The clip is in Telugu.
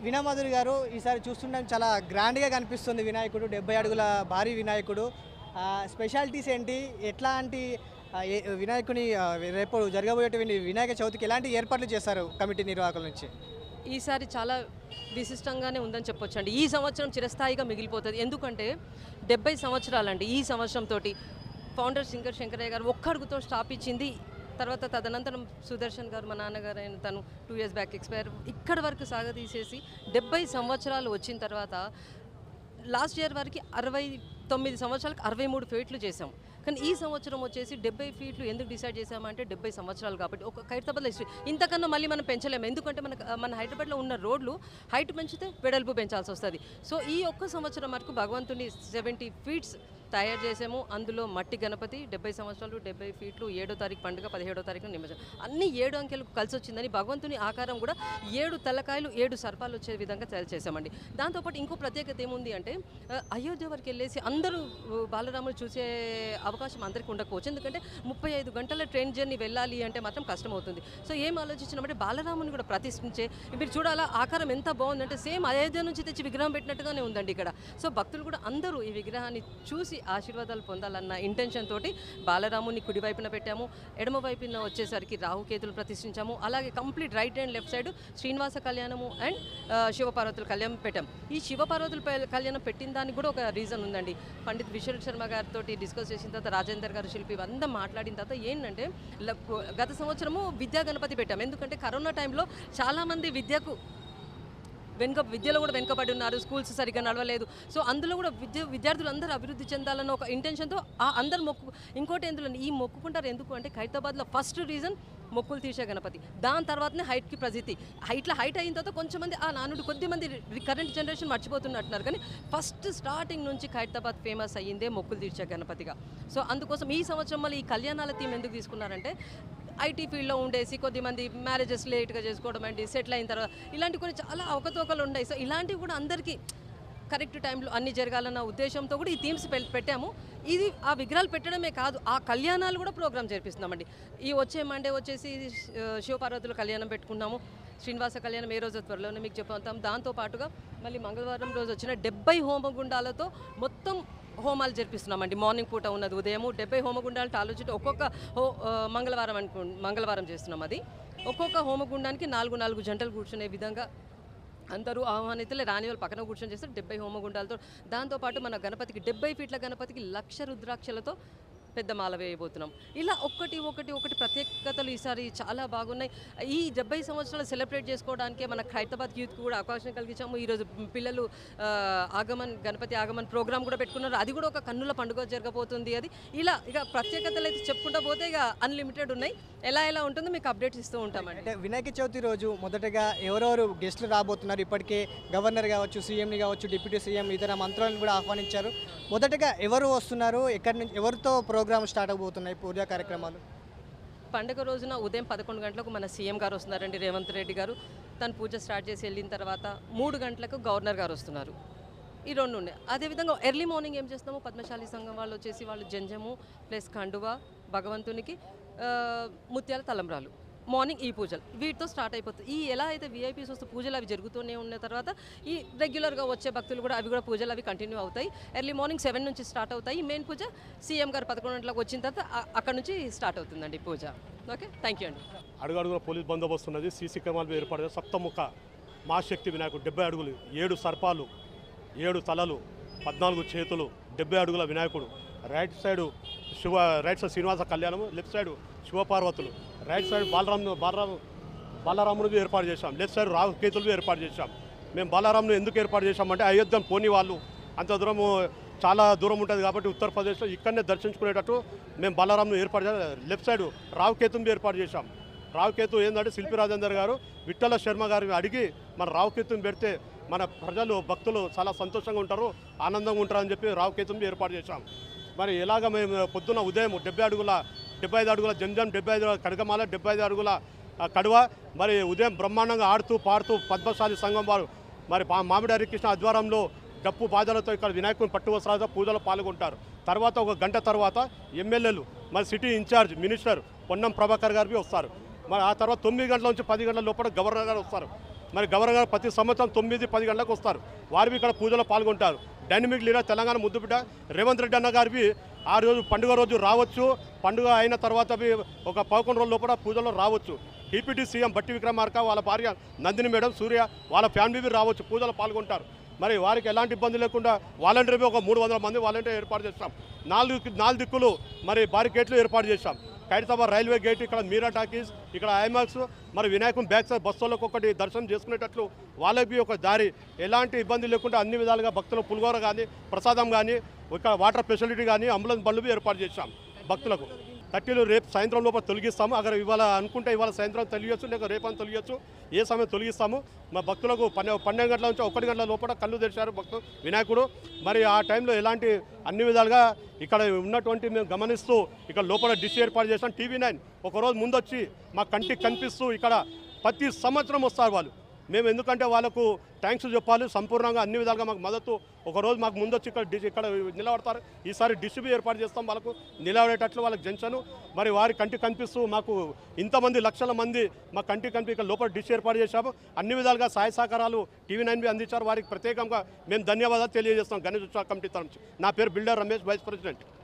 వినయమాధురి గారు ఈసారి చూస్తుండడం చాలా గ్రాండ్గా కనిపిస్తుంది. వినాయకుడు 70 అడుగుల భారీ వినాయకుడు. స్పెషాలిటీస్ ఏంటి? ఎట్లాంటి వినాయకుని రేపు జరగబోయేటువంటి వినాయక చవితికి ఎలాంటి ఏర్పాట్లు చేస్తారు కమిటీ నిర్వాహకుల నుంచి? ఈసారి చాలా విశిష్టంగానే ఉందని చెప్పొచ్చండి. ఈ సంవత్సరం చిరస్థాయిగా మిగిలిపోతుంది. ఎందుకంటే 70 సంవత్సరాలండి. ఈ సంవత్సరంతో ఫౌండర్ సింగర్ శంకరయ్య గారు ఒక్క అడుగుతో స్టాప్ ఇచ్చింది. తర్వాత తదనంతరం సుదర్శన్ గారు, మా నాన్నగారు అయిన తను 2 years బ్యాక్ ఎక్స్పైర్. ఇక్కడ వరకు సాగతీసేసి 70 సంవత్సరాలు వచ్చిన తర్వాత లాస్ట్ ఇయర్ వరకు 69 సంవత్సరాలకు 63 ఫీట్లు చేసాం. కానీ ఈ సంవత్సరం వచ్చేసి 70 ఫీట్లు ఎందుకు డిసైడ్ చేసామంటే 70 సంవత్సరాలు కాబట్టి ఒక ఖైరతాబాద్లో హిస్టరీ ఇంతకన్నా మళ్ళీ మనం పెంచలేము. ఎందుకంటే మన హైదరాబాద్లో ఉన్న రోడ్లు హైట్ పెంచితే వెడల్పు పెంచాల్సి వస్తుంది. సో ఈ ఒక్క సంవత్సరం వరకు భగవంతుని 70 ఫీట్స్ తయారు చేసాము. అందులో మట్టి గణపతి 70 సంవత్సరాలు 70 ఫీట్లు 7వ తారీఖు పండుగ 17వ తారీఖున నిమజ్జనం. అన్ని 7 అంకెలకు కలిసి వచ్చిందని భగవంతుని ఆకారం కూడా 7 తలకాయలు 7 సర్పాలు వచ్చే విధంగా తయారు చేసామండి. దాంతోపాటు ఇంకో ప్రత్యేకత ఏముంది అంటే అయోధ్య వరకు వెళ్ళేసి అందరూ బాలరాములు చూసే అవకాశం అందరికీ ఉండకపోవచ్చు. ఎందుకంటే 35 గంటల ట్రైన్ జర్నీ వెళ్ళాలి అంటే మాత్రం కష్టమవుతుంది. సో ఏం ఆలోచించినామంటే బాలరాముని కూడా ప్రతిష్ఠించే మీరు చూడాలా ఆకారం ఎంత బాగుందంటే సేమ్ అయోధ్య నుంచి తెచ్చి విగ్రహం పెట్టినట్టుగానే ఉందండి ఇక్కడ. సో భక్తులు కూడా అందరూ ఈ విగ్రహాన్ని చూసి ఆశీర్వాదాలు పొందాలన్న ఇంటెన్షన్ తోటి బాలరాముని కుడివైపున పెట్టాము. ఎడమ వైపున వచ్చేసరికి రాహుకేతులు ప్రతిష్ఠించాము. అలాగే complete right and left side Srinivasa కళ్యాణము అండ్ శివపార్వతుల కళ్యాణం పెట్టాం. ఈ శివపార్వతుల కళ్యాణం పెట్టిన దానికి కూడా ఒక రీజన్ ఉందండి. పండిత్ విశ్వరూప్ శర్మ గారితో డిస్కస్ చేసిన తర్వాత రాజేందర్ గారు శిల్పి అంతా మాట్లాడిన తర్వాత ఏంటంటే గత సంవత్సరము విద్యా గణపతి పెట్టాం. ఎందుకంటే కరోనా టైంలో చాలామంది విద్యలో కూడా వెనుకబడి ఉన్నారు. స్కూల్స్ సరిగ్గా నడవలేదు. సో అందులో కూడా విద్యార్థులు అందరూ అభివృద్ధి చెందాలన్న ఒక ఇంటెన్షన్తో అందరూ ఇంకోటి ఎందులో ఈ మొక్కుకుంటారు. ఎందుకు అంటే ఖైరతాబాద్లో ఫస్ట్ రీజన్ మొక్కులు తీసే గణపతి. దాని తర్వాతనే హైట్కి ప్రసిద్ధి. హైట్ అయిన తర్వాత కొంచెంమంది ఆ నానుడు కొద్దిమంది కరెంట్ జనరేషన్ మర్చిపోతున్నట్టున్నారు. కానీ ఫస్ట్ స్టార్టింగ్ నుంచి ఖైరతాబాద్ ఫేమస్ అయ్యిందే మొక్కులు తీర్చే గణపతిగా. సో అందుకోసం ఈ సంవత్సరం మళ్ళీ ఈ కళ్యాణాల థీమ్ ఎందుకు తీసుకున్నారంటే ఐటీ ఫీల్డ్లో ఉండేసి కొద్దిమంది మ్యారేజెస్ లేట్గా చేసుకోవడం అండి, సెటిల్ అయిన తర్వాత ఇలాంటి కొన్ని చాలా అవకతవకలు ఉన్నాయి. సో ఇలాంటివి కూడా అందరికీ కరెక్ట్ టైంలో అన్నీ జరగాలన్న ఉద్దేశంతో కూడా ఈ థీమ్స్ పెట్టాము. ఇది ఆ విగ్రహాలు పెట్టడమే కాదు, ఆ కళ్యాణాలు కూడా ప్రోగ్రామ్ చేపిస్తున్నామండి. ఈ వచ్చే మండే వచ్చేసి శివపార్వతుల కళ్యాణం పెట్టుకున్నాము. శ్రీనివాస కళ్యాణం ఏ రోజు త్వరలోనే మీకు చెప్తాం. దాంతోపాటుగా మళ్ళీ మంగళవారం రోజు వచ్చిన 70 హోమగుండాలతో మొత్తం హోమాలు జరిపిస్తున్నామండి. మార్నింగ్ పూట ఉన్నది ఉదయము 70 హోమగుండాలతో ఆలోచించి ఒక్కొక్క మంగళవారం చేస్తున్నాం. అది ఒక్కొక్క హోమగుండానికి 4 జంటలు కూర్చునే విధంగా అందరూ ఆహ్వానితులే రాని వాళ్ళు పక్కన కూర్చొని చేస్తారు 70 హోమగుండాలతో. దాంతోపాటు మన గణపతికి 70 ఫీట్ల గణపతికి 1,00,000 రుద్రాక్షలతో పెద్ద మాల వేయబోతున్నాం. ఇలా ఒకటి ప్రత్యేకతలు ఈసారి చాలా బాగున్నాయి. ఈ 70 సంవత్సరాలు సెలబ్రేట్ చేసుకోవడానికే మన హైదరాబాద్ యూత్కి కూడా అవకాశం కలిగించాము. ఈరోజు పిల్లలు గణపతి ఆగమన్ ప్రోగ్రామ్ కూడా పెట్టుకున్నారు. అది కూడా ఒక కన్నుల పండుగ జరగబోతుంది. అది ఇలా ఇక ప్రత్యేకతలు అయితే చెప్పుకుంటూ పోతే ఇక అన్లిమిటెడ్ ఉన్నాయి. ఎలా ఉంటుందో మీకు అప్డేట్స్ ఇస్తూ ఉంటామండి. అంటే వినాయక చవితి రోజు మొదటగా ఎవరెవరు గెస్టులు రాబోతున్నారు? ఇప్పటికే గవర్నర్ కావచ్చు, సీఎంని కావచ్చు, డిప్యూటీ సీఎం, ఇతర మంత్రులను కూడా ఆహ్వానించారు. మొదటగా ఎవరు వస్తున్నారు? ఎక్కడి నుంచి ఎవరితో ప్రోగ్రామ్ స్టార్ట్ అవబోతున్నాయి పూజా కార్యక్రమాలు? పండుగ రోజున ఉదయం 11 గంటలకు మన సీఎం గారు వస్తున్నారండి, రేవంత్ రెడ్డి గారు. తను పూజ స్టార్ట్ చేసి వెళ్ళిన తర్వాత 3 గంటలకు గవర్నర్ గారు వస్తున్నారు. ఈ 2 ఉన్నాయి. అదేవిధంగా ఎర్లీ మార్నింగ్ ఏం చేస్తాము, పద్మశాలి సంఘం వాళ్ళు వచ్చేసి వాళ్ళు జంజము ప్లస్ కండువా భగవంతునికి ముత్యాల తలంబ్రాలు మార్నింగ్ ఈ పూజలు వీటితో స్టార్ట్ అయిపోతుంది. ఈ ఎలా అయితే వీఐపీస్ వస్తూ పూజలు అవి జరుగుతూనే ఉన్న తర్వాత ఈ రెగ్యులర్గా వచ్చే భక్తులు కూడా పూజలు అవి కంటిన్యూ అవుతాయి. ఎర్లీ మార్నింగ్ 7 నుంచి స్టార్ట్ అవుతాయి. మెయిన్ పూజ సీఎం గారు 11 గంటలకు వచ్చిన తర్వాత అక్కడ నుంచి స్టార్ట్ అవుతుందండి పూజ. ఓకే, థ్యాంక్ యూ అండి. అడుగడుగున పోలీస్ బందోబస్తు ఉన్నది. సీసీ కెమెరాలు ఏర్పాటు సప్తముఖ మహాశక్తి వినాయకుడు 70 అడుగులు 7 సర్పాలు 7 తలలు 14 చేతులు 70 అడుగుల వినాయకుడు. రైట్ సైడ్ శ్రీనివాస కళ్యాణము, లెఫ్ట్ సైడ్ శివపార్వతులు, రైట్ సైడ్ బాలరాముని ఏర్పాటు చేశాం, లెఫ్ట్ సైడ్ రాహుకేతులు ఏర్పాటు చేశాం. మేము బాలరామును ఎందుకు ఏర్పాటు చేశామంటే అయోధ్యను పోని వాళ్ళు అంత దూరము చాలా దూరం ఉంటుంది కాబట్టి ఉత్తరప్రదేశ్లో ఇక్కడనే దర్శించుకునేటట్టు మేము బాలరామును ఏర్పాటు చేసాం. లెఫ్ట్ సైడ్ రాహుకేతుని ఏర్పాటు చేశాం. రాహుకేతు ఏంటంటే శిల్పి రాజేందర్ గారు విఠల శర్మ గారిని అడిగి మన రాహుకేతుని పెడితే మన ప్రజలు భక్తులు చాలా సంతోషంగా ఉంటారు, ఆనందంగా ఉంటారని చెప్పి రాహుకేతుని ఏర్పాటు చేశాం. మరి ఎలాగ మేము పొద్దున్న ఉదయం 75 అడుగుల జంజం 75 అడుగుల కడగమాల 75 అడుగుల కడువ మరి ఉదయం బ్రహ్మాండంగా ఆడుతూ పాడుతూ పద్మశాలి సంఘం వారు మరి మామిడి హరికృష్ణ ఆధ్వర్యంలో డప్పు బాధలతో ఇక్కడ వినాయకుని పట్టు వస్త్రాలతో పూజలో పాల్గొంటారు. తర్వాత ఒక గంట తర్వాత ఎమ్మెల్యేలు మరి city in charge minister Ponnam Prabhakar గారికి వస్తారు. మరి ఆ తర్వాత 9 గంటల నుంచి 10 గంటల లోపల గవర్నర్ గారు వస్తారు. మరి గవర్నర్ గారు ప్రతి సంవత్సరం 9-10 గంటలకు వస్తారు. వారివి ఇక్కడ పూజలో పాల్గొంటారు. డైనమిక్ లీడర్ తెలంగాణ ముద్దుబిడ్డ రేవంత్ రెడ్డి అన్న గారివి ఆ రోజు పండుగ రోజు రావచ్చు, పండుగ అయిన తర్వాత ఒక 11 రోజుల లోపల పూజలో రావచ్చు. డిప్యూటీ సీఎం బట్టి విక్రమార్క వాళ్ళ భార్య నందిని మేడం సూర్య వాళ్ళ ఫ్యామిలీ రావచ్చు, పూజలో పాల్గొంటారు. మరి వారికి ఎలాంటి ఇబ్బంది లేకుండా వాలంటీర్ ఒక 300 మంది వాలంటీర్ ఏర్పాటు చేస్తాం. 4 దిక్కులు మరి బారికేట్లు ఏర్పాటు చేస్తాం. ఖైరతాబాద్ రైల్వే గేట్, ఇక్కడ మీరా టాకీస్, ఇక్కడ ఐమాక్స్, మరి వినాయకుని బ్యాక్ సైడ్ బస్సులకు ఒకటి దర్శనం చేసుకునేటట్లు వాళ్ళకి ఒక దారి, ఎలాంటి ఇబ్బంది లేకుండా అన్ని విధాలుగా భక్తులు పులిగోర కానీ ప్రసాదం కానీ ఒక వాటర్ ఫెసిలిటీ కానీ అంబులెన్స్ బండ్లు ఏర్పాటు చేస్తాం భక్తులకు. కట్టెలు రేపు సాయంత్రం లోపల తొలగిస్తాము. అక్కడ ఇవాళ అనుకుంటే ఇవాళ సాయంత్రం తొలగించచ్చు, లేక రేపని తొలగించచ్చు, ఏ సమయం తొలగిస్తాము. మా భక్తులకు 12 గంటల నుంచి 1 గంటల లోపల కళ్ళు తెరిచారు భక్తులు వినాయకుడు. మరి ఆ టైంలో ఎలాంటి అన్ని విధాలుగా ఇక్కడ ఉన్నటువంటి మేము గమనిస్తూ ఇక్కడ లోపల డిష్ ఏర్పాటు చేసాం. TV9 ఒకరోజు ముందొచ్చి మా కంటికి కనిపిస్తూ ఇక్కడ ప్రతి సంవత్సరం వస్తారు వాళ్ళు. మేము ఎందుకంటే వాళ్ళకు థ్యాంక్స్ చెప్పాలి, సంపూర్ణంగా అన్ని విధాలుగా మాకు మద్దతు. ఒకరోజు మాకు ముందొచ్చి ఇక్కడ నిలబడతారు. ఈసారి డిస్ట్రిబ్యూ ఏర్పాటు చేస్తాం వాళ్ళకు నిలబడేటట్లు వాళ్ళకి జంక్షను. మరి వారి కంటికి కనిపిస్తూ మాకు ఇంతమంది లక్షల మంది మా కంటికి కనిపి ఇక్కడ లోపల డిష్ ఏర్పాటు చేశాము. అన్ని విధాలుగా సహాయ సహకారాలు TV9 అందించారు. వారికి ప్రత్యేకంగా మేము ధన్యవాదాలు తెలియజేస్తాం గణేష్ ఉత్సవ కమిటీ తరఫు నుంచి. నా పేరు బిల్డర్ రమేష్, వైస్ ప్రెసిడెంట్.